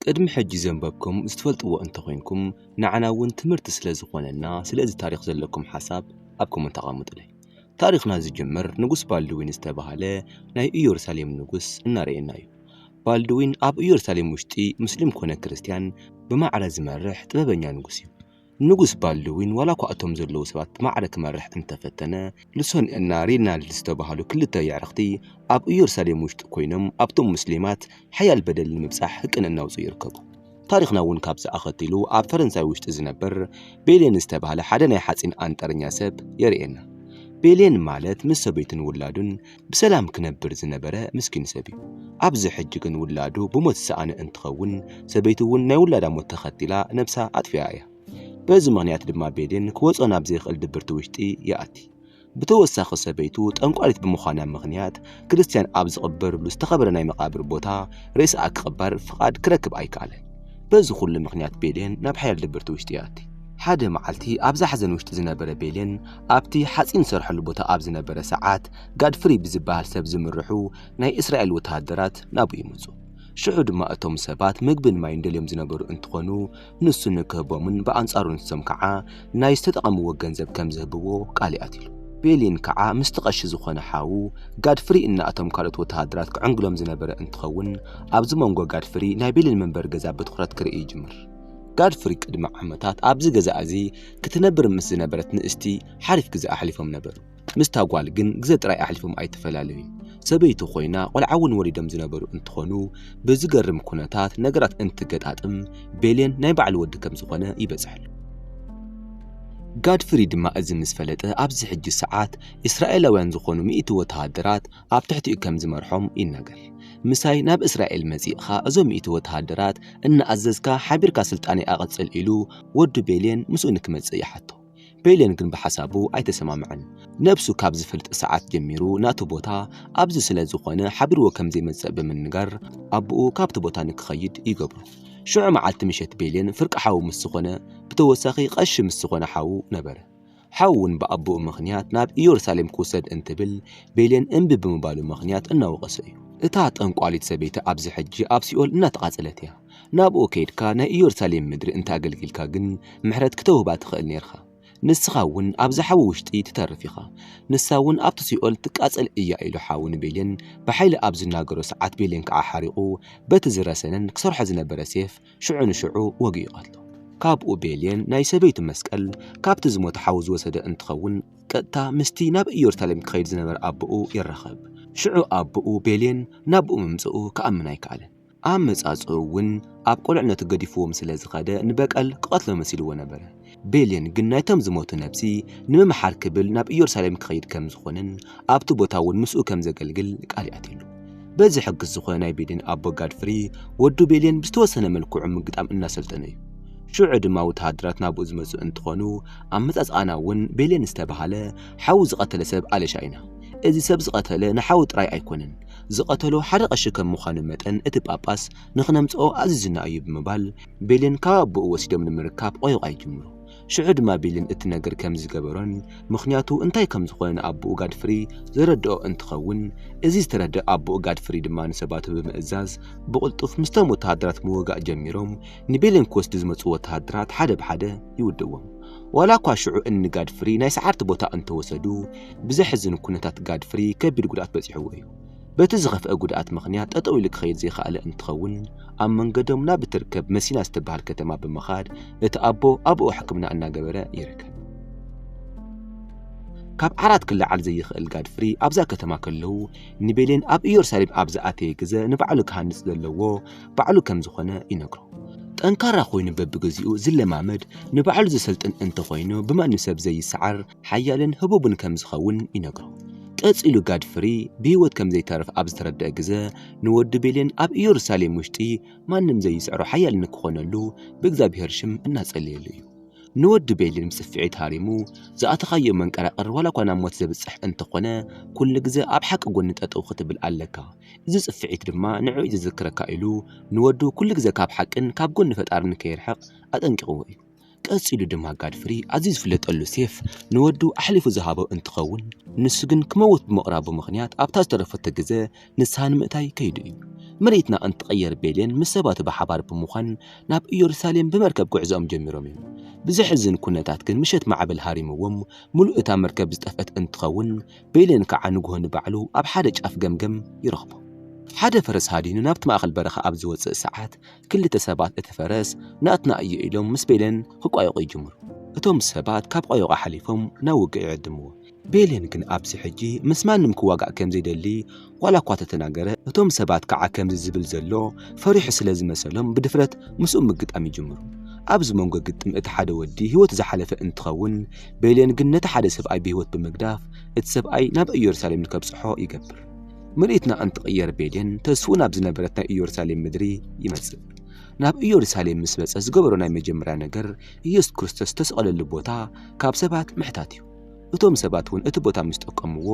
ቅድሚ ሕጂ ዘንበብኩም ዝተፈልጥዎ እንተኾይንኩም ንዓና እውን ትምህርቲ ስለ ዝኾነና ስለዚ ታሪኽ ዘለኩም ሓሳብ ኣብ ኮመንት ኣቐምጡለይ። ታሪኽና ዝጅምር ንጉስ ባልድዊን ዝተባህለ ናይ ኢየሩሳሌም ንጉስ እናርአየና እዩ። ባልድዊን ኣብ ኢየሩሳሌም ውሽጢ ሙስሊም ኮነ ክርስቲያን ብማዕረ ዝመርሕ ጥበበኛ ንጉስ እዩ። ንጉስ ባልድዊን ዋላ እኳ እቶም ዘለዉ ሰባት ብማዕረ ክመርሕ እንተፈተነ ልሶን እና ሪናልድ ዝተባህሉ ክልተ ኣዕርኽቲ ኣብ ኢየሩሳሌም ውሽጢ ኮይኖም ኣብቶም ሙስሊማት ሓያል በደል ንምብጻሕ ሕቅን እናውፅኡ ይርከቡ። ታሪኽና እውን ካብዚ ኣኸቲሉ ኣብ ፈረንሳይ ውሽጢ ዝነበር ቤሌን ዝተባህለ ሓደ ናይ ሓፂን አንጠረኛ ሰብ የርእየና። ቤሌን ማለት ምስ ሰበይቱን ውላዱን ብሰላም ክነብር ዝነበረ ምስኪን ሰብ እዩ። ኣብዚ ሕጂ ግን ውላዱ ብሞት ዝሰኣነ እንትኸውን ሰበይቱ እውን ናይ ውላዳ ሞት ተኸቲላ ነብሳ ኣጥፊያ እያ። በዚ ምኽንያት ድማ ቤሌን ክወጾ ናብ ዘይኽእል ድብርቲ ውሽጢ ይኣቲ። ብተወሳኺ ሰበይቱ ጠንቋሪት ብምዃና ምኽንያት ክርስቲያን ኣብ ዝቕበርሉ ዝተኸበረ ናይ መቓብር ቦታ ርእስኣ ክቕበር ፍቓድ ክረክብ ኣይከኣለን። በዚ ኩሉ ምኽንያት ቤሌን ናብ ሓያል ድብርቲ ውሽጢ ይኣቲ። ሓደ መዓልቲ ኣብዛ ሓዘን ውሽጢ ዝነበረ ቤሌን ኣብቲ ሓፂን ዝሰርሐሉ ቦታ ኣብ ዝነበረ ሰዓት ጋድፍሪ ብዝበሃል ሰብ ዝምርሑ ናይ እስራኤል ወተሃደራት ናብኡ ይመፁ። ሽዑ ድማ እቶም ሰባት ምግብን ማይን ደልዮም ዝነበሩ እንትኾኑ ንሱ ንክህቦምን ብኣንጻሩ ንሶም ከዓ ናይ ዝተጠቐምዎ ገንዘብ ከም ዝህብዎ ቃል ይኣትሉ። ቤሌን ከዓ ምስቲ ቀሺ ዝኾነ ሓዉ ጋድፍሪ እና እቶም ካልኦት ወተሃደራት ክዕንግሎም ዝነበረ እንትኸውን ኣብዚ መንጎ ጋድፍሪ ናይ ቤሌን መንበሪ ገዛ ብትኹረት ክርኢ ይጅምር። ጋድፍሪ ቅድሚ ዓመታት ኣብዚ ገዛ እዚ ክትነብር ምስ ዝነበረት ንእስቲ ሓሪፍ ግዜ ኣሕሊፎም ነበሩ። ምስታ ጓል ግን ግዜ ጥራይ ኣሕሊፎም ኣይተፈላለዩን። ሰበይቱ ኮይና ቆልዓውን ወሊዶም ዝነበሩ እንትኾኑ ብዝገርም ኩነታት ነገራት እንትገጣጥም ቤሌን ናይ ባዕሉ ወዲ ከም ዝኾነ ይበጽሐሉ። ጋድፍሪ ድማ እዚ ምስ ፈለጠ ኣብዚ ሕጂ ሰዓት እስራኤላውያን ዝኾኑ 100 ወተሃደራት ኣብ ትሕቲኡ ከም ዝመርሖም ይናገር። ምሳይ ናብ እስራኤል መጺእኻ እዞም 100 ወተሃደራት እናኣዘዝካ ሓቢርካ ስልጣነይ ኣቐጽል ኢሉ ወዲ ቤሌን ምስኡ ንክመጽእ ይሓቶ። ቤሌን ግን ብሓሳቡ ኣይተሰማምዐን። ነብሱ ካብ ዝፍልጥ ሰዓት ጀሚሩ ናቱ ቦታ ኣብዚ ስለ ዝኾነ ሓቢርዎ ከም ዘይመጽእ ብምንጋር ኣቦኡ ካብቲ ቦታ ንክኸይድ ይገብሩ። ሽዑ መዓልቲ ምሸት ቤሌን ፍርቂ ሓዉ ምስ ዝኾነ ብተወሳኺ ቀሺ ምስ ዝኾነ ሓዉ ነበረ። ሓዉ እውን ብኣቦኡ ምኽንያት ናብ ኢየሩሳሌም ክውሰድ እንትብል ቤሌን እምቢ ብምባሉ ምኽንያት እናወቐሰ እዩ። እታ ጠንቋሊት ሰበይቲ ኣብዚ ሕጂ ኣብ ሲኦል እናተቓጸለት እያ። ናብኡ ከይድካ ናይ ኢየሩሳሌም ምድሪ እንተኣገልጊልካ ግን ምሕረት ክተውህባ ትኽእል ነርካ። ንስኻ እውን ኣብዚ ሓዊ ውሽጢ ትተርፍ ኢኻ። ንሳ እውን ኣብቲ ሲኦል ትቃጸል እያ ኢሉ ሓዊ ንቤሌን ብሓይሊ ኣብ ዝናገሮ ሰዓት ቤሌን ከዓ ሓሪቑ በቲ ዝረሰነን ክሰርሖ ዝነበረ ሴፍ ሽዑ ንሽዑ ወጊኡ ይቐትሎ። ካብኡ ቤሌን ናይ ሰበይቱ መስቀል ካብቲ ዝሞተ ሓዊ ዝወሰደ እንትኸውን ቀጥታ ምስቲ ናብ ኢየሩሳሌም ክኸይድ ዝነበረ ኣቦኡ ይራኸብ። ሽዑ ኣቦኡ ቤሌን ናብኡ ምምጽኡ ከኣምን ኣይከኣለን። ኣብ መጻጽኡ እውን ኣብ ቆልዕነቱ ገዲፍዎም ስለ ዝኸደ ንበቀል ክቐትሎ መሲልዎ ነበረ። ቤሌን ግን ናይቶም ዝሞቱ ነብሲ ንምምሓር ክብል ናብ ኢየሩሳሌም ክኸይድ ከም ዝኾነን ኣብቲ ቦታ እውን ምስኡ ከም ዘገልግል ቃል ይኣትሉ። በዚ ሕግስ ዝኾነ ናይ ቤሌን ኣቦ ጋድፍሪ ወዱ ቤሌን ብዝተወሰነ መልክዑ ምግጣም እናሰልጠነ እዩ። ሽዑ ድማ ወተሃደራት ናብኡ ዝመፁ እንትኾኑ ኣብ መጻጽኣና እውን ቤሌን ዝተባህለ ሓዊ ዝቐተለ ሰብ ኣለሻ ኢና። እዚ ሰብ ዝቐተለ ንሓዊ ጥራይ ኣይኮነን፣ ዝቐተሎ ሓደ ቀሺ ከም ምዃኑ መጠን እቲ ጳጳስ ንኽነምጽኦ ኣዚዝና እዩ ብምባል ቤሌን ካብ ኣቦኡ ወሲዶም ንምርካብ ቆይቓ ይጅምሩ። ሽዑ ድማ ቤሌን እቲ ነገር ከም ዝገበሮን ምኽንያቱ እንታይ ከም ዝኾነ ኣቦኡ ጋድፍሪ ዘረድኦ እንትኸውን እዚ ዝተረድአ ኣቦኡ ጋድፍሪ ድማ ንሰባቱ ብምእዛዝ ብቕልጡፍ ምስቶም ወተሃደራት ምውጋእ ጀሚሮም ንቤሌን ክወስዱ ዝመፁ ወተሃደራት ሓደ ብሓደ ይውድዎም። ዋላ እኳ ሽዑ እኒ ጋድፍሪ ናይ ሰዓርቲ ቦታ እንተወሰዱ ብዘሕዝን ኩነታት ጋድፍሪ ከቢድ ጉድኣት በፂሕዎ እዩ። በቲ ዝኸፍአ ጉድኣት ምኽንያት ጠጠው ኢሉ ክኸይድ ዘይከኣለ እንትኸውን ኣብ መንገዶም ናብ እትርከብ መሲና ዝተባህል ከተማ ብምኻድ እቲ ኣቦ ኣብኡ ሕክምና እናገበረ ይርከብ። ካብ ዓራት ክለዓል ዘይኽእል ጋድፍሪ ኣብዛ ከተማ ከለዉ ንቤሌን ኣብ ኢየሩሳሌም ኣብ ዝኣተየ ግዜ ንባዕሉ ክሃንጽ ዘለዎ ባዕሉ ከም ዝኾነ ይነግሮ። ጠንካራ ኮይኑ በብግዚኡ ዝለማመድ ንባዕሉ ዝሰልጥን እንተኾይኑ ብማንም ሰብ ዘይሰዓር ሓያልን ህቡብን ከም ዝኸውን ይነግሮ። ቀፂሉ ጋድፍሪ ብህይወት ከም ዘይተርፍ ኣብ ዝተረድአ ግዜ ንወዲ ቤሌን ኣብ ኢየሩሳሌም ውሽጢ ማንም ዘይስዕሮ ሓያል ንክኾነሉ ብእግዚኣብሔር ሽም እናጸለየሉ እዩ። ንወዲ ቤሌን ምስፍዒት ሃሪሙ ዝኣተኻዮ መንቀራቕር ዋላ እኳ ናብ ሞት ዘብጽሕ እንተኾነ ኩሉ ግዜ ኣብ ሓቂ ጎኒ ጠጠው ክትብል ኣለካ። እዚ ጽፍዒት ድማ ንዕኡ ዝዝክረካ ኢሉ ንወዱ ኩሉ ግዜ ካብ ሓቅን ካብ ጎኒ ፈጣሪ ንከይርሕቕ ኣጠንቂቕዎ እዩ። ቀፂሉ ድማ ጋድፍሪ ኣዝዩ ዝፍለጠሉ ሴፍ ንወዱ ኣሕሊፉ ዝሃቦ እንትኸውን ንሱ ግን ክመውት ብምቕራቡ ምኽንያት ኣብታ ዝተረፈተ ግዜ ንስሓ ንምእታይ ከይዱ እዩ። መሬትና እንትቕየር ቤልየን ምስ ሰባቱ ብሓባር ብምዃን ናብ ኢየሩሳሌም ብመርከብ ጉዕዞኦም ጀሚሮም እዮም። ብዘሕዝን ኩነታት ግን ምሸት ማዕበል ሃሪምዎም ሙሉእ እታ መርከብ ዝጠፍአት እንትኸውን ቤልየን ከዓ ንጉሆ ንባዕሉ ኣብ ሓደ ጫፍ ገምገም ይረኽቦ። ሓደ ፈረስ ሃዲኑ ናብቲ ማእኸል በረኻ ኣብ ዝወፅእ ሰዓት ክልተ ሰባት እቲ ፈረስ ናትና እዩ ኢሎም ምስ ቤልየን ክቋየቑ ይጅምሩ። እቶም ሰባት ካብ ቋየቑ ሓሊፎም ናብ ውግእ ይዕድምዎ። ቤልየን ግን ኣብዚ ሕጂ ምስ ማንም ክዋጋእ ከም ዘይደሊ ዋላ እኳ ተተናገረ፣ እቶም ሰባት ከዓ ከምዚ ዝብል ዘሎ ፈሪሑ ስለ ዝመሰሎም ብድፍረት ምስኡ ምግጣም ይጅምሩ። ኣብዚ መንጎ ግጥም እቲ ሓደ ወዲ ህይወቱ ዝሓለፈ እንትኸውን ቤልየን ግን ነቲ ሓደ ሰብኣይ ብህይወት ብምግዳፍ እቲ ሰብኣይ ናብ ኢየሩሳሌም ንከብፅሖ ይገብር። መሬትና እንትቕየር ቤልየን ተስፉ ናብ ዝነበረት ናይ ኢየሩሳሌም ምድሪ ይመጽእ። ናብ ኢየሩሳሌም ምስ በጸ ዝገበሮ ናይ መጀመርያ ነገር ኢየሱስ ክርስቶስ ተሰቐለሉ ቦታ ካብ ሰባት ምሕታት እዩ። እቶም ሰባት እውን እቲ ቦታ ምስ ጠቀምዎ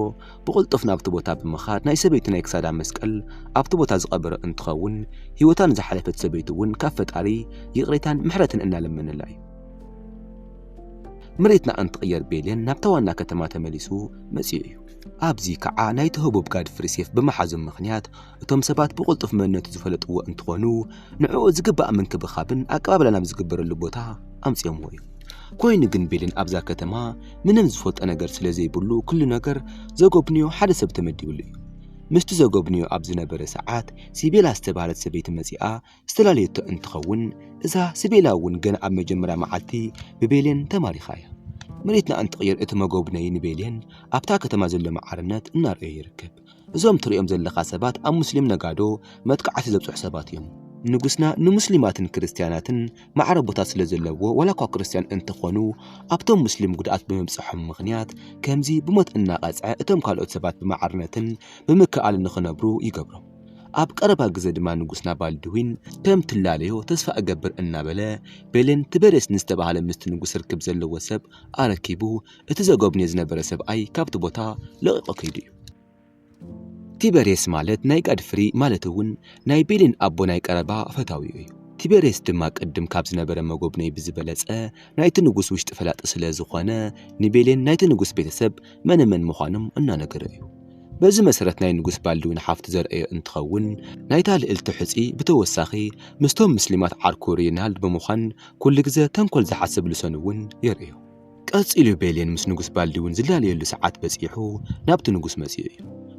ብቕልጡፍ ናብቲ ቦታ ብምኻድ ናይ ሰበይቲ ናይ ክሳዳ መስቀል ኣብቲ ቦታ ዝቐበረ እንትኸውን ህይወታን ዝሓለፈት ሰበይቲ እውን ካብ ፈጣሪ ይቕሬታን ምሕረትን እናለመነላ እዩ። መሬትና እንትቕየር ቤልየን ናብታ ዋና ከተማ ተመሊሱ መጺኡ እዩ። ኣብዚ ከዓ ናይቲ ህቡብ ጋድፍሪ ሴፍ ብምሓዞም ምኽንያት እቶም ሰባት ብቕልጡፍ መንነቱ ዝፈለጥዎ እንትኾኑ ንዕኡ ዝግባእ ምንክብኻብን ኣቀባብላ ናብ ዝግበረሉ ቦታ ኣምፂኦምዎ እዩ። ኮይኑ ግን ቤልየን ኣብዛ ከተማ ምንም ዝፈልጦ ነገር ስለ ዘይብሉ ኩሉ ነገር ዘጎብንዮ ሓደ ሰብ ተመዲብሉ እዩ። ምስቲ ዘጎብንዮ ኣብ ዝነበረ ሰዓት ሲቤላ ዝተባሃለት ሰበይቲ መጺኣ ዝተላለየቶ እንትኸውን እዛ ሲቤላ እውን ገና ኣብ መጀመርያ መዓልቲ ብቤልየን ተማሪኻ እያ። መሬትና እንትቕየር እቲ መጎብነይ ንቤልየን ኣብታ ከተማ ዘሎ ማዕርነት እናርአዮ ይርከብ። እዞም ትሪኦም ዘለኻ ሰባት ኣብ ሙስሊም ነጋዶ መጥቃዕቲ ዘብፅሑ ሰባት እዮም። ንጉስና ንሙስሊማትን ክርስቲያናትን ማዕረ ቦታ ስለ ዘለዎ ዋላ እኳ ክርስቲያን እንትኾኑ ኣብቶም ሙስሊም ጉድኣት ብምብፅሖም ምኽንያት ከምዚ ብሞት እናቐፅዐ እቶም ካልኦት ሰባት ብማዕርነትን ብምክኣልን ንኽነብሩ ይገብሮም። ኣብ ቀረባ ግዜ ድማ ንጉስና ባልድዊን ከም ትላለዮ ተስፋ እገብር እናበለ ቤልየን ቲቤሬስ ንዝተባሃለ ምስቲ ንጉስ ርክብ ዘለዎ ሰብ ኣረኪቡ እቲ ዘጎብንዮ ዝነበረ ሰብኣይ ካብቲ ቦታ ለቒቑ ከይዱ እዩ። ቲቤሬስ ማለት ናይ ጋድፍሪ ማለት እውን ናይ ቤልየን ኣቦ ናይ ቀረባ ፈታዊኡ እዩ። ቲቤሬስ ድማ ቅድም ካብ ዝነበረ መጎብነይ ብዝበለጸ ናይቲ ንጉስ ውሽጢ ፈላጢ ስለ ዝኾነ ንቤልየን ናይቲ ንጉስ ቤተሰብ መነመን ምዃኖም እናነገረ እዩ። በዚ መሰረት ናይ ንጉስ ባልድዊን ሓፍቲ ዘርአዮ እንትኸውን ናይታ ልዕልቲ ሕፂ ብተወሳኺ ምስቶም ምስሊማት ዓርኩ ሪናልድ ብምዃን ኩሉ ግዜ ተንኮል ዝሓስብ ልሰን እውን የርእዮ። ቀፂሉ ቤልየን ምስ ንጉስ ባልድዊን ዝላለየሉ ሰዓት በፂሑ ናብቲ ንጉስ መጺኡ እዩ።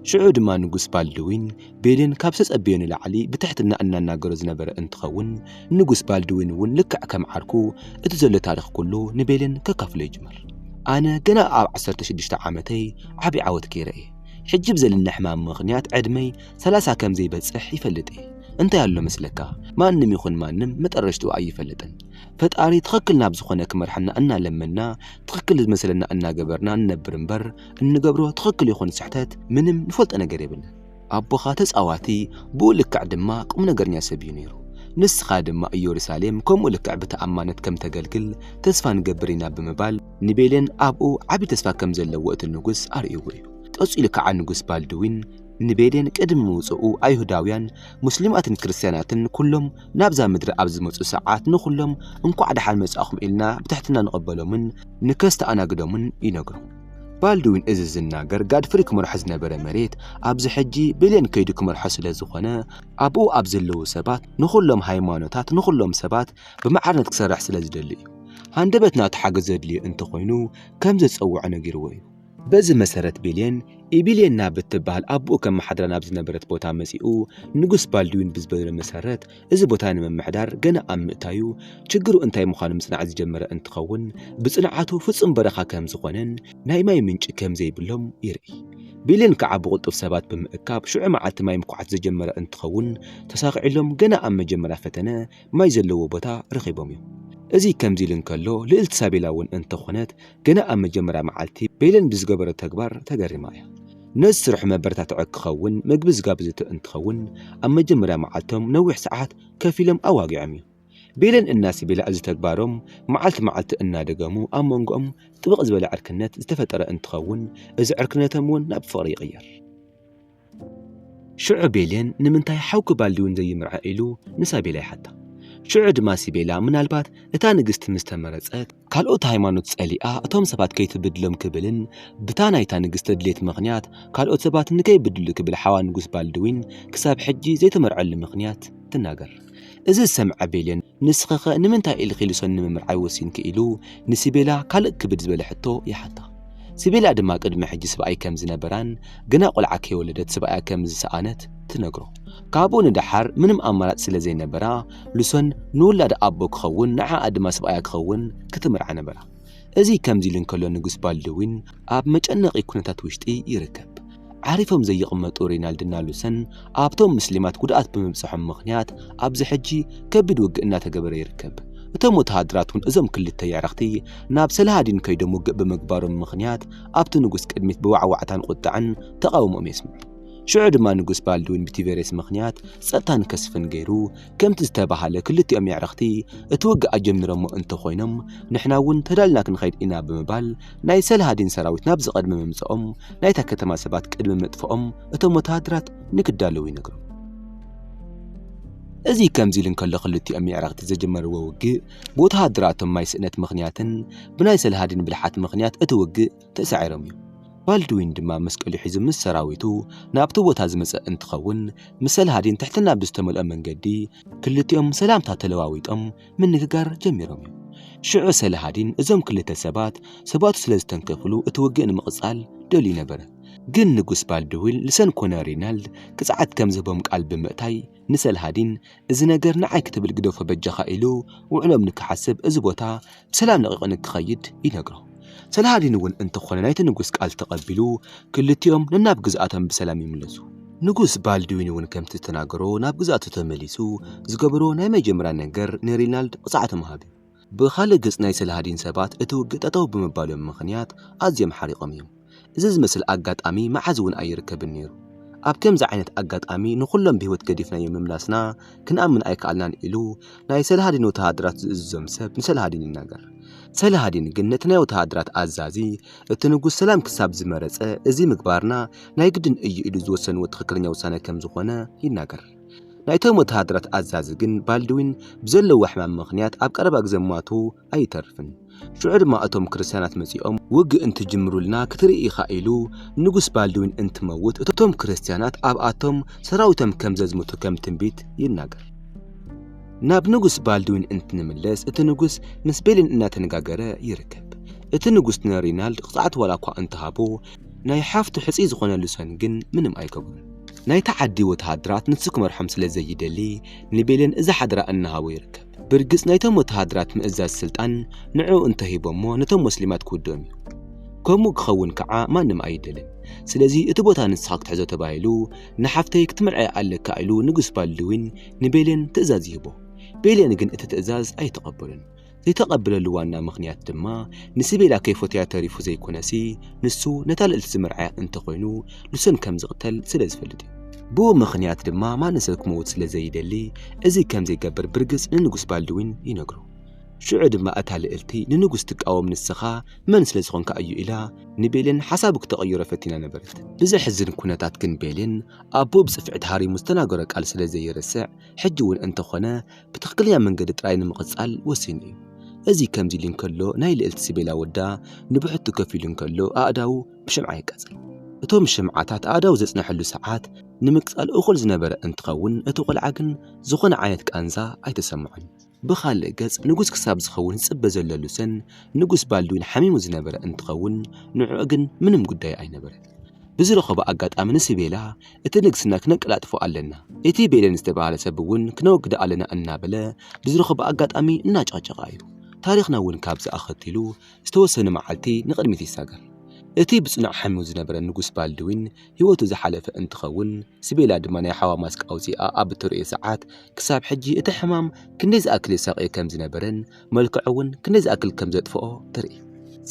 ሽዑ ድማ ንጉስ ባልድዊን ቤልየን ካብ ዝተጸበዮ ንላዕሊ ብትሕትና እናናገሮ ዝነበረ እንትኸውን ንጉስ ባልድዊን እውን ልክዕ ከም ዓርኩ እቲ ዘሎ ታሪኽ ኩሉ ንቤልየን ከካፍሎ ይጅመር። ኣነ ገና ኣብ 16 ዓመተይ ዓብዪ ዓወት ከይረ እየ። ሕጂ ብዘለኒ ሕማም ምኽንያት ዕድመይ 30 ከም ዘይበጽሕ ይፈልጥ እየ። እንታይ ኣሎ መስለካ ማንም ይኹን ማንም መጠረሽቱ ኣይፈልጥን። ፈጣሪ ትኽክል ናብ ዝኾነ ክመርሐና እናለመና ትኽክል ዝመስለና እናገበርና እንነብር እምበር እንገብሮ ትኽክል ይኹን ስሕተት ምንም ንፈልጦ ነገር የብልን። ኣቦኻ ተጻዋቲ ብኡ ልክዕ ድማ ቁም ነገርኛ ሰብ እዩ ነይሩ። ንስኻ ድማ ኢየሩሳሌም ከምኡ ልክዕ ብተኣማነት ከም ተገልግል ተስፋ ንገብር ኢና ብምባል ንቤልየን ኣብኡ ዓቢ ተስፋ ከም ዘለዎ እቲ ንጉስ ኣርእይዎ እዩ። ቀፂሉ ከዓ ንጉስ ባልድዊን ንቤልየን ቅድሚ ምውፅኡ ኣይሁዳውያን ሙስሊማትን ክርስቲያናትን ኩሎም ናብዛ ምድሪ ኣብ ዝመፁ ሰዓት ንኩሎም እንኳዕ ደሓን መጻእኹም ኢልና ብትሕትና ንቐበሎምን ንከስተኣናግዶምን ይነግሩ። ባልድዊን እዚ ዝናገር ጋድፍሪ ክመርሖ ዝነበረ መሬት ኣብዚ ሕጂ ቤልየን ከይዱ ክመርሖ ስለ ዝኾነ ኣብኡ ኣብ ዘለዉ ሰባት ንኩሎም ሃይማኖታት ንኩሎም ሰባት ብማዕርነት ክሰርሕ ስለ ዝደሊ እዩ። ሃንደበትና ተሓገዝ ዘድልዮ እንተኾይኑ ከም ዘፀውዖ ነጊርዎ እዩ። በዚ መሰረት ቤልየን ኢቢልየና ብትበሃል ኣቦኡ ከም ማሓድራ ናብ ዝነበረት ቦታ መጺኡ ንጉስ ባልድዊን ብዝበለ መሰረት እዚ ቦታ ንምምሕዳር ገና ኣብ ምእታዩ ችግሩ እንታይ ምዃኑ ምጽናዕ ዝጀመረ እንትኸውን ብጽንዓቱ ፍጹም በረኻ ከም ዝኾነን ናይ ማይ ምንጭ ከም ዘይብሎም ይርኢ። ቤልየን ከዓ ብቕልጡፍ ሰባት ብምእካብ ሽዑ መዓልቲ ማይ ምኩዓት ዝጀመረ እንትኸውን ተሳኺዕሎም ገና ኣብ መጀመርያ ፈተነ ማይ ዘለዎ ቦታ ረኺቦም እዮም። እዚ ከምዚ ኢሉ እንከሎ ልዕልቲ ሳቤላ እውን እንተኾነት ገና ኣብ መጀመርያ መዓልቲ ቤልየን ብዝገበረ ተግባር ተገሪማ እያ። ነዚ ስራሕ መበረታትዖ ክኸውን ምግቢ ዝጋብዝቶ እንትኸውን ኣብ መጀመርያ መዓልቶም ነዊሕ ሰዓት ከፍ ኢሎም ኣዋጊዖም እዩ። ቤልየን እና ሳቤላ እዚ ተግባሮም መዓልቲ እናደገሙ ኣብ መንጎኦም ጥብቕ ዝበለ ዕርክነት ዝተፈጠረ እንትኸውን እዚ ዕርክነቶም እውን ናብ ፍቕሪ ይቕየር። ሽዑ ቤልየን ንምንታይ ሓውኪ ባልድዊን ዘይምርዐ ኢሉ ንሳቤላ ይሓታ። شعو دما سيبيلا منالبات اتا نغست مستمرصت كالوت هايمانوت صليئا اتوم سبات كيتبدلهم كبلن بتانا اتا نغست دليت مخنيات كالوت سبات نكاي بدلو كبل حوا نغس بالدوين كساب حجي زي تمرعل مخنيات تناغر إذا سمع بيلين نسخخ نمنتا الخيلسون نمرعي وسين كيلو نسيبيلا كالق كبد زبل حتو يحتا سيبيلا دما قدم حجي سباي كم زنبران غنا قلعا كيولدت سباي كم زسانت تنغرو كابو ندحر منم امارات سلا زي نبرا لسون نولد ابو كخون نعا ادما سباي كخون كتمرع نبرا ازي كم زيلن كلو نغس بالدوين اب مጨነقي كنتات وشتي يركب عارفهم زي يقمطو رينالدنا لوسن ابتوم مسلمات قدات بمبصحم مخنيات ابز حجي كبد وقنا تجبر يركب እቶም ወተሃደራቱን እዞም ክልተ ያዕረኽቲ ናብ ሰላሃዲን ከይዶም ውግእ በመግባሮም ምኽንያት ኣብቲ ንጉስ ቅድሚት ብዋዕዋዕታን ቁጣዕን ተቃውሞም የስምዑ ሽዑ ድማ ንጉስ ባልዱዊን ብቲቤሬስ ምኽንያት ጸጥታን ከስፍን ገይሩ ከምቲ ዝተባሃለ ክልቲኦም ያዕረኽቲ እቲ ውግእ ኣጀሚሮሞ እንተኾይኖም ንሕና እውን ተዳልና ክንኸይድ ኢና ብምባል ናይ ሰላሃዲን ሰራዊት ናብ ዝቐድመ ምምጽኦም ናይታ ከተማ ሰባት ቅድሚ መጥፍኦም እቶም ወተሃደራት ንክዳለዉ ይነግሩ እዚ ከምዚልን ከሎ ክልቲኦም ያዕረኽቲ ዘጀመርዎ ውግእ ብወተሃደራቶም ማይ ስእነት ምኽንያትን ብናይ ሰላሃዲን ብልሓት ምኽንያት እቲ ውግእ ተሳዒሮም እዩ ባልዱዊን ድማ መስቀሉ ሒዙ ምስ ሰራዊቱ ናብቲ ቦታ ዝመጽእ እንትኸውን ምስ ሰላሃዲን ትሕትና ብዝተመልኦ መንገዲ ክልቲኦም ሰላምታ ተለዋዊጦም ምንግጋር ጀሚሮም እዩ ሽዑ ሰላሃዲን እዞም ክልተ ሰባቱ ስለዝተንከፍሉ እቲ ውግእ ንምቕጻል ደልዩ ነበረ ግን ንጉስ ባልዱዊን ልሰን ኮነ ሪናልድ ቅጽዓት ከም ዝህቦም ቃል ብምእታይ ንሰላሃዲን እዚ ነገር ንዓይ ክትብል ግደፎ በጀኻ ኢሉ ውዕሎም ንክሓስብ እዚ ቦታ ብሰላም ለቂቕን ክኸይድ ይነግሮ ሰላሃዲን እውን እንተኾነ ናይቲ ንጉስ ቃል ተቐቢሉ ክልቲኦም ንናብ ግዝኣቶም ብሰላም ይምለሱ ንጉስ ባልዱዊን እውን ከምቲ ተናገሮ ናብ ግዝኣቱ ተመሊሱ ዝገበሮ ናይ መጀመርያ ነገር ንሪናልድ ቅጽዓት መሃብ ብኻልእ ገጽ ናይ ሰላሃዲን ሰባት እቲ ውግእ ጠጠው ብምባሎም ምኽንያት ኣዝዮም ሓሪቖም እዮም እዚ ዝመስል ኣጋጣሚ መዓዝ እውን ኣይርከብን ነይሩ ኣብ ከምዚ ዓይነት ኣጋጣሚ ንኹሎም ብህይወት ገዲፍናዮም ምምላስና ክንኣምን ኣይከኣልናን ኢሉ ናይ ሰላሃዲን ወተሃደራት ዝእዝዞም ሰብ ንሰላሃዲን ይናገር ሰላሃዲን ግን ነቲ ናይ ወተሃደራት ኣዛዚ እቲ ንጉስ ሰላም ክሳብ ዝመረጸ እዚ ምግባርና ናይ ግድን እዩ ኢሉ ዝወሰንዎ ትኽክለኛ ውሳነ ከም ዝኾነ ይናገር ናይቶም ወተሃደራት ኣዛዚ ግን ባልዱዊን ብዘለዎ ሕማም ምኽንያት ኣብ ቀረባ ግዜ ሞቱ ኣይተርፍን ሽዑ ድማ እቶም ክርስቲያናት መጺኦም ውግእ እንትጅምሩልና ክትርኢ ኢኻ ኢሉ ንጉስ ባልዱዊን እንትመውት እቶም ክርስቲያናት ኣብኣቶም ሰራዊቶም ከም ዘዝሙቱ ከም ትንቢት ይናገር ናብ ንጉስ ባልዱዊን እንትንምለስ እቲ ንጉስ ምስ ቤሊን እናተነጋገረ ይርከብ እቲ ንጉስ ንሪናልድ ቅጽዓት ዋላ እኳ እንትሃቦ ናይ ሓፍቱ ሕጺ ዝኾነ ልሶን ግን ምንም ኣይከብሩን ናይ ተዓዲ ወተሃደራት ንሱ ክመርሖም ስለዘይደሊ ንቤሊን እዚ ሓደራ እናሃቦ ይርከብ ብርግጽ ናይቶም ወተሃደራት ምእዛዝ ስልጣን ንዑ እንተሂቦሞ ነቶም ሙስሊማት ክውድኦም እዩ ከምኡ ክኸውን ከዓ ማንም ኣይደልን ስለዚ እቲ ቦታ ንስኻ ክትሕዞ ተባሂሉ ንሓፍተይ ክትምርዐ ኣለካ ኢሉ ንጉስ ባልዱዊን ንቤሊን ትእዛዝ ይህቦ ቤሊን ግን እቲ ትእዛዝ ኣይተቐበሉን ዘይተቐበለሉ ዋና ምኽንያት ድማ ንሲቤላ ከይፎትያ ተሪፉ ዘይኮነሲ ንሱ ነታ ልዕልቲ ዝምርዓያ እንተኾይኑ ልሶን ከም ዝቕተል ስለ ዝፈልጥ እዩ ብኡ ምኽንያት ድማ ማንም ሰብ ክመውት ስለዘይደሊ እዚ ከም ዘይገብር ብርግጽ ንንጉስ ባልዱዊን ይነግሮ ሽዑ ድማ እታ ልዕልቲ ንንጉስ ትቃወም ንስኻ መን ስለ ዝኾንካ እዩ ኢላ ንቤሊን ሓሳቡ ክተቐይሮ ፈቲና ነበረት ብዘሕዝን ኩነታት ግን ቤሊን ኣቦ ብጽፍዕት ሃሪሙ ዝተናገረ ቃል ስለ ዘይርስዕ ሕጂ እውን እንተኾነ ብትኽክለኛ መንገዲ ጥራይ ንምቕጻል ወሲኑ እዩ እዚ ከምዚ ኢሉ እንከሎ ናይ ልዕልቲ ሲቤላ ወዳ ንብሕቱ ከፍ ኢሉ እንከሎ ኣእዳው ብሽምዓ ይቃጸል እቶም ሽምዓታት ኣእዳው ዘጽንሐሉ ሰዓት ንምቅጻል እኹል ዝነበረ እንትኸውን እቲ ቆልዓ ግን ዝኾነ ዓይነት ቃንዛ ኣይተሰምዖን ብኻልእ ገጽ ንጉስ ክሳብ ዝኸውን ጽበ ዘሎ ልሰን ንጉስ ባልዱዊን ሓሚሙ ዝነበረ እንትኸውን ንዑ ግን ምንም ጉዳይ ኣይነበረን ብዝረኸበ ኣጋጣሚ ንሲቤላ እቲ ንግስና ክነቀላጥፎ ኣለና እቲ ቤሊን ዝተባሃለ ሰብ እውን ክነወግደ ኣለና እናበለ ብዝረኸበ ኣጋጣሚ እናጨቕጨቓ እዩ ታሪኽና እውን ካብ ዝኣኸቲሉ ዝተወሰነ መዓልቲ ንቕድሚት ይሳገር እቲ ብጽኑዕ ሓሚሙ ዝነበረ ንጉስ ባልዱዊን ህይወቱ ዝሓለፈ እንትኸውን ሲቤላ ድማ ናይ ሓዋ ማስቅ ኣውፂኣ ኣብ እትርእዮ ሰዓት ክሳብ ሕጂ እቲ ሕማም ክንደይ ዝኣክል የሳቕዮ ከም ዝነበረን መልክዑ እውን ክንደይ ዝኣክል ከም ዘጥፍኦ ትርኢ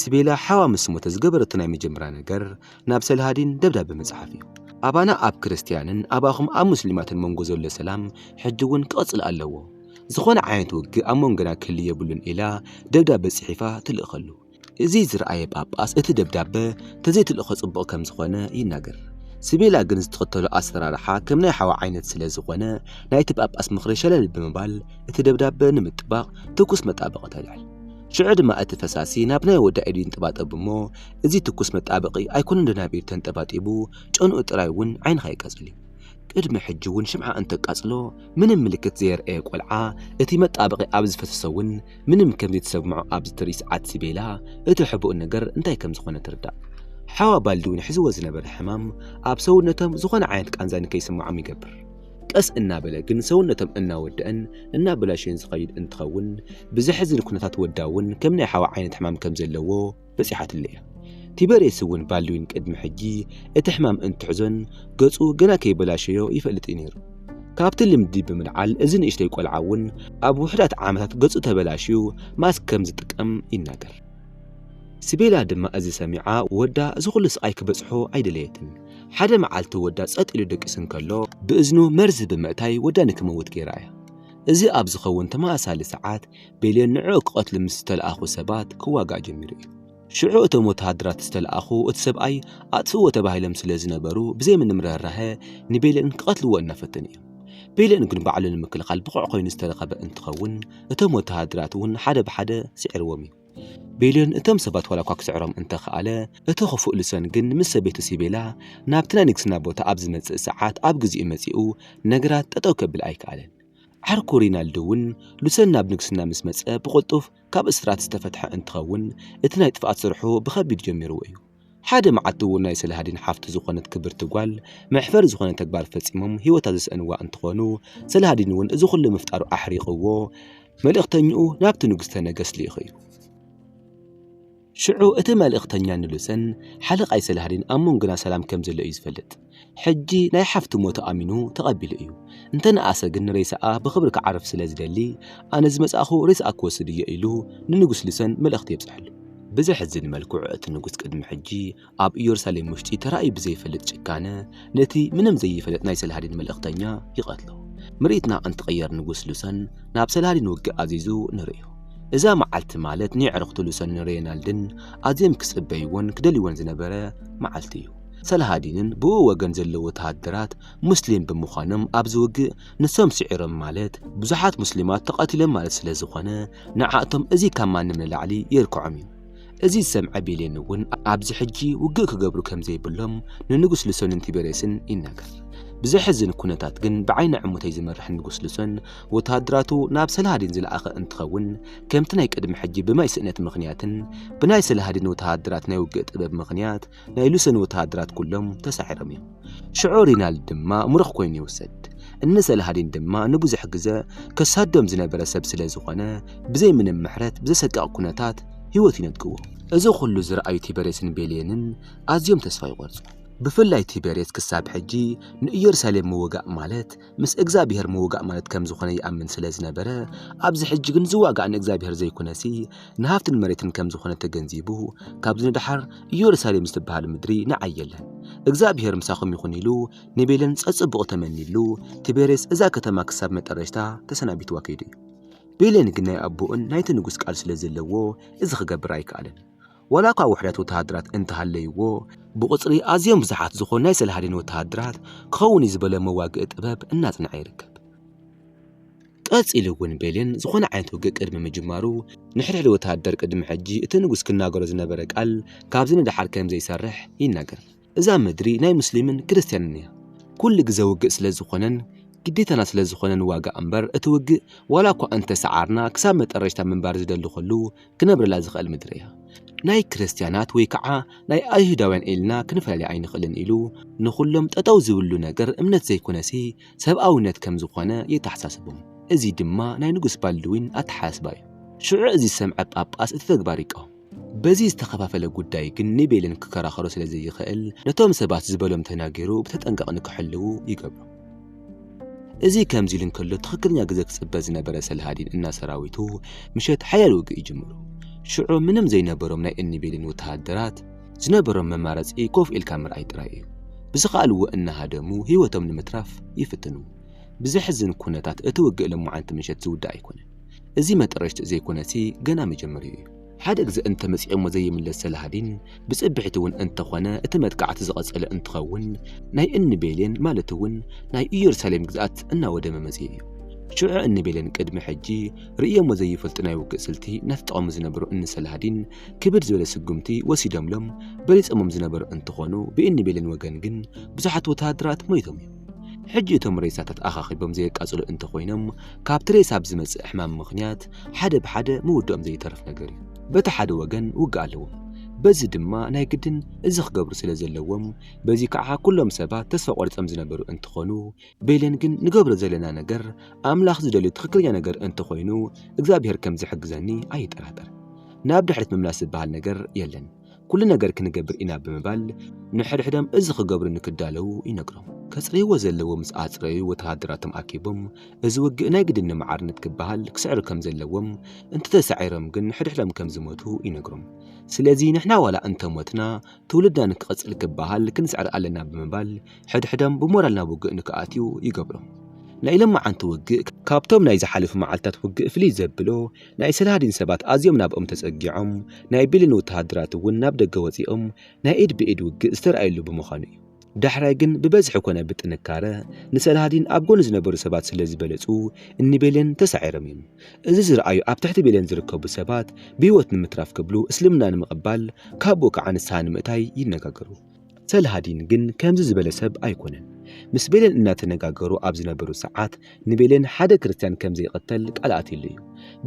ሲቤላ ሓዋ ምስ ሞተ ዝገበረቱ ናይ መጀመርያ ነገር ናብ ሰላሃዲን ደብዳቤ መጽሓፍ እዩ ኣባና ኣብ ክርስቲያንን ኣባኹም ኣብ ሙስሊማትን መንጎ ዘሎ ሰላም ሕጂ እውን ክቕጽል ኣለዎ ዝኾነ ዓይነት ውግእ ኣብ መንጎና ክህሉ የብሉን ኢላ ደብዳቤ ጽሒፋ ትልእኸሉ እዚ ዝረኣየ ጳጳስ እቲ ደብዳቤ ተዘይትልእኸ ጽቡቕ ከም ዝኾነ ይናገር سبيلا جن استقتلوا أسرارها كم ناحوا عينت سلازقنا نايتب أب أسم خريشلل بمبال اتدبداب نمتباق تكوس متابقة تلعل شعر ما أتفساسي نابنا ودا إدين تبات أبمو إزي تكوس متابقي أيكون دنابير تنتبات إبو جون أترايون عين خايك أزلي قدم حجون شمعة أنتك أصلو من ملكت زير إيق والعا إتي متابقي أبز فتسون من كم دي تسمعوا أبز تريس عاد سبيلا إتحبوا النقر انتاي كم زخونة تردع حوا بالدون حزو زنبر حمام أب سونتم زخونة عينك أنزان كيسمو عم يقبر قس النابلة جن سونتم إنا ودأن النابلة شين زغيد انتخون بزحزن كنتات وداون كم نحوا عينة حمام كم زلوو بسيحة الليل تبري سون بالوين قدم حجي اتحمام انت حزن قصو قنا كي بلاشيو يفلت إنيرو كابت اللي مدي بمنعال إذن إشتيق والعاون أبو حدات عامتات قصو تبلاشيو ماس كم زتقم يناقر سبيلا دما أزي سميعا ودا زغلس أيك بصحو عيدليتن حدا معالتو ودا سقط إلو دك سنكالو بإذنو مرز بمأتاي ودا نكموت كيرايا إزي أبزخون تما أسالي ساعات بيلين نعوق قتل مستل أخو سبات كواقع جميري شعو أتو متهدرات استلأخو أتسبأي أتسوى تباهي لمسلازي نبارو بزي من مرهرها نبيلين قتلوا النفتنية بيلين نكون بعلن المكلخال بقع قوين استلقى بأنتخون أتو متهدراتون حدا بحدا سعر ومي بيلين أتم سبات ولا كاك سعرهم انتخالا أتو خفوق لسان جن مسا بيتو سيبيلا نابتنا نكسنا بوتا أبز متسق ساعات أبقزي إمتيقو نقرات تتوكب بالأيك آلن عركو رينالدوون لسنا بنكسنا مسمسأ بقلطوف كاب إسرات استفتح انتخون اتنا يتفقات صرحو بخبيد جميرو ايو حدا معتو ناي سلهادين حافت زخونة كبر تقوال محفر زخونة تكبار فتسيمهم هيو تازس أنواع انتخونو سلهادين ون ازو خل مفتارو أحريقوو مليقتنيو نابتو نقستانا قس ليخيو شعو اتما لإقتنيان لسن حلق أي سلهادين أمون قنا سلام كمزل يزفلت حجي ناي حفتو موتو أمينو تقبل ايو انتنا أساقن ريساء بخبرك عرف سلازدالي أنا زمس أخو ريساء كوسدية إلو ننقس لسان ملأختي بسحلو بزح الزن ملكوع النقس قدم حجي أب يورساليم مشتي ترأي بزي فلت شكانة نتي منم زي فلت نايس الهادين ملأختانيا يقاتلو مريتنا أن تغير نقس لسان نابس الهادين وقع عزيزو نريو إذا معلت مالت نعرقتو لسان رينالدن أزيم كسب بيون كدليون زنبرا معلتيو سلهادينن بو وغن زلو تهدرات مسلم بمخانم أبزوغ نسام سعرم مالت بزحات مسلمات تقاتلن مالت سلازخانة نعاتم ازي كمان من العلي يركو عميو ازي سمع بيلين ون أبز حجي وقوك قبرو كم زي بلهم ننقس لسون انتباريسن إناقر بزحزن كونتات جن بعين عموتي زمرح نقص لسن وتهدراتو ناب سلهادين زل آخر انتخون كم تنايك قدم حجي بما يسئنات مغنياتن بناي سلهادين وتهدرات نايوقت أباب مغنيات ناي لسن وتهدرات كلهم تسعر ميو شعورنا الدما مرخ كوين يوسد الناس سلهادين دما نبوز حقزا كسادم زنابرا سب سلازوغانا بزي من المحرات بزي سدقا كونتات هيوتي نتقوه ازو خلو زرأي تباريسن بيلينن ازيوم تسفاي ورزو بفلاي تباريس كساب حجي نيرساليم موقع مالت مس اكزابيهر موقع مالت كم زخنا يأمن سلازنا برا أبز حجي جن زواقع عن اكزابيهر زي كوناسي نهافت المريتن كم زخنا تجنزيبوه كابزن دحر يرساليم استبها المدري نعيلن اكزابيهر مساخم يخونيلو نبيلن تصبق تمنيلو تباريس إذا كتما كساب متقرشتا تسنابيت واكيدي بيلين قنا أبوئن نايت نقوس قال سلازلوو إذا خقب رايك علن ولا قا وحدات وتهدرات انتهاليوو بقصري أزيم بزحات زخون نايس الهادين وتهدرات كوني زبلا مواقع أباب الناس نعيركب إلوون بيلين زخون عينت وقع قدم مجمارو نحرح وتهدر قدم حجي اتنقوس كنا قرزنا برق قال كابزين دحار كام زي سرح يناقر إذا مدري ناي مسلمين كريستيانية كل قزا وقع سلازخونن قديتنا سلازخونن واقع أمبر اتوقع ولا قا أنت سعارنا كسامت الرجتا من بارز دلو خلو كنبر لازخ المدريها ناي كريستيانات ويكعا ناي أيهداوين إلنا كنفالي عين خلن إلو نخلهم تتوزيو اللو ناقر امنت زي كوناسي سب أونت كم زخوانا يتحساسبهم ازي دما ناي نقوس بالدوين أتحاسبايو شعر ازي سمعت أبقاس اتثقباريكو بزي استخفافة لقوداي كن نبيلن ككراخرو سلازي يخيل نتوم سبات زبالهم تناقيرو بتتنقق نكحلو يقبرو ازي كامزيلن كله تخكرنيا قزاك سبازنا براسل هادين إنا سراويتو مشات حيالوق يجمرو شعو منم زي نبرم ناي اني بيلين وتهدرات زنبرم ممارز اي كوف الكامر اي ترايو بزقالو انها دمو هيوتم نمتراف يفتنو بزحزن كونتات اتوقع لمو عن تمشت زودا ايكونه ازي ما ترشت زي كونتي قنا مجمريو حدا ግዜ انت መጽኦም ዘይ ምለስ ሰላሃዲን ብጽብሕቲ እውን እንተኾነ እቲ መጥቃዕቲ ዝቐጸለ እንትኸውን ናይ እንቤልን ማለት እውን ናይ ኢየሩሳሌም ግዛት እናወደመ መጽእ እዩ ሽዑ እንቤልን ቅድሚ ሕጂ ርእዮም ዘይፈልጡ ናይ ውግእ ስልቲ ናተጠቐሙ ዝነበሩ እንሰላሃዲን ክብድ ዝበለ ስጉምቲ ወሲዶምሎም በሊጾሞም ዝነበሩ እንትኾኑ ብእንቤልን ወገን ግን ብዙሓት ወታደራት ሞይቶም እዮም ሕጂ እቶም ሬሳታት ኣኻኺቦም ዘይቃጽሉ እንተኾይኖም ካብቲ ሬሳ ብዝመጽእ ሕማም ምኽንያት ሓደ ብሓደ ምውድኦም ዘይተረፍ ነገር እዩ በቲ ሓደ ወገን ውግእ ኣለዎም በዚ ድማ ናይ ግድን እዚ ክገብሩ ስለ ዘለዎም በዚ ከዓ ኩሎም ሰባት ተስፋ ቆሪጾም ዝነበሩ እንትኾኑ ቤልን ግን ንገብሮ ዘለና ነገር ኣምላኽ ዝደልዩ ትክክለኛ ነገር እንተኾይኑ እግዚአብሔር ከም ዝሕግዘኒ ኣይጠራጠር ናብ ድሕሪት ምምላስ ዝበሃል ነገር የለን ኩሉ ነገር ክንገብር ኢና ብምባል ንሕድሕዶም እዚ ክገብሩ ንክዳለው ይነግሮም ከጽሪዎ ዘለዎ ምስ ኣጽረዩ ወተሃደራቶም ኣኪቦም እዚ ውግእ ናይ ግድን ማዓርነት ክበሃል ክስዕሩ ከም ዘለዎም እንተተሳዒሮም ግን ሕድሕዶም ከም ዝሞቱ ይነግሮም ስለዚ ንሕና ዋላ እንተሞትና ትውልድና ንክቐጽል ክበሃል ክንስዕር ኣለና ብምባል ሕድሕዶም ብሞራልና ውግእ ንክኣትዩ ይገብሮም ናይ ለማዓንቲ ውግእ ካብቶም ናይ ዝሓለፉ መዓልታት ውግእ ፍልይ ዘብሎ ናይ ሰላሃዲን ሰባት ኣዝዮም ናብኦም ተጸጊዖም ናይ ቤልን ወተሃደራት እውን ናብ ደገ ወፂኦም ናይ ኢድ ብኢድ ውግእ ዝተረኣየሉ ብምዃኑ እዩ ዳሕራይ ግን ብበዝሒ ኮነ ብጥንካረ ንሰላሃዲን ኣብ ጎኑ ዝነበሩ ሰባት ስለ ዝበለጹ እንቤልን ተሳዒሮም እዮም እዚ ዝረኣዩ ኣብ ትሕቲ ቤልን ዝርከቡ ሰባት ብህይወት ንምትራፍ ክብሉ እስልምና ንምቕባል ካብኡ ከዓ ንስሓ ንምእታይ ይነጋገሩ ሰላሃዲን ግን ከምዚ ዝበለ ሰብ ኣይኮነን ምስ ቤልን እናተነጋገሩ ኣብ ዝነበሩ ሰዓት ንቤልን ሓደ ክርስቲያን ከም ዘይቀተል ቃልኣት ኢሉ እዩ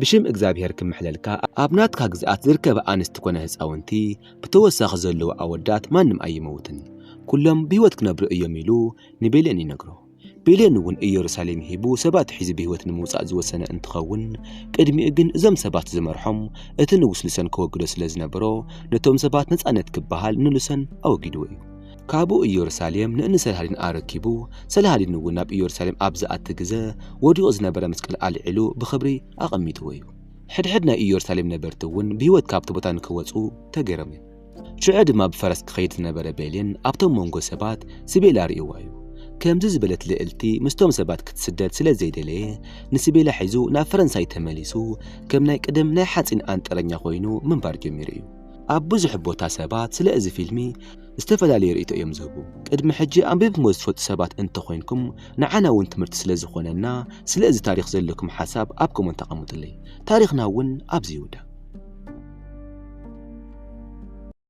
ብሽም እግዚአብሔር ክምሕለልካ ኣብ ናትካ ግዝኣት ዝርከበ ኣንስቲ ኮነ ህፃውንቲ ብተወሳኺ ዘለዎ ኣወዳት ማንም ኣይመውትን ኩሎም ብህይወት ክነብሩ እዮም ኢሉ ንቤልን ይነግሮ ቤልን እውን ኢየሩሳሌም ሂቡ ሰባት ሒዙ ብህይወት ንምውፃእ ዝወሰነ እንትኸውን ቅድሚኡ ግን እዞም ሰባት ዝመርሖም እቲ ንጉስ ልሰን ክወግዶ ስለ ዝነበሮ ነቶም ሰባት ነፃነት ክበሃል ንልሰን ኣወጊድዎ እዩ ካብኡ ኢየሩሳሌም ንእንሰላሃዲን ኣረኪቡ ሰላሃዲን እውን ናብ ኢየሩሳሌም ኣብ ዝኣቲ ግዜ ወዲቑ ዝነበረ መስቀል ኣልዒሉ ብኽብሪ ኣቐሚጥዎ እዩ ሕድሕድ ናይ ኢየሩሳሌም ነበርቲ እውን ብህይወት ካብቲ ቦታ ንክወፁ ተገይሮም እዮም ሽዑ ድማ ብፈረስ ክኸይድ ዝነበረ ቤልን ኣብቶም መንጎ ሰባት ስቤላ ርእይዋ እዩ ከምዚ ዝበለት ልዕልቲ ምስቶም ሰባት ክትስደድ ስለ ዘይደለየ ንስቤላ ሒዙ ናብ ፈረንሳይ ተመሊሱ ከም ናይ ቅድም ናይ ሓፂን ኣንጠረኛ ኮይኑ ምንባር ጀሚሩ እዩ ኣብ ብዙሕ ቦታ ሰባት ስለ እዚ ፊልሚ ዝተፈላለዩ ርእይቶ እዮም ዝህቡ ቅድሚ ሕጂ ኣንቢብሞ ዝፈልጡ ሰባት እንተኮይንኩም ንዓና እውን ትምህርቲ ስለ ዝኾነና ስለ እዚ ታሪኽ ዘለኩም ሓሳብ ኣብ ኮመንት ኣቐምጡለይ ታሪኽና እውን ኣብዚ ይውዳ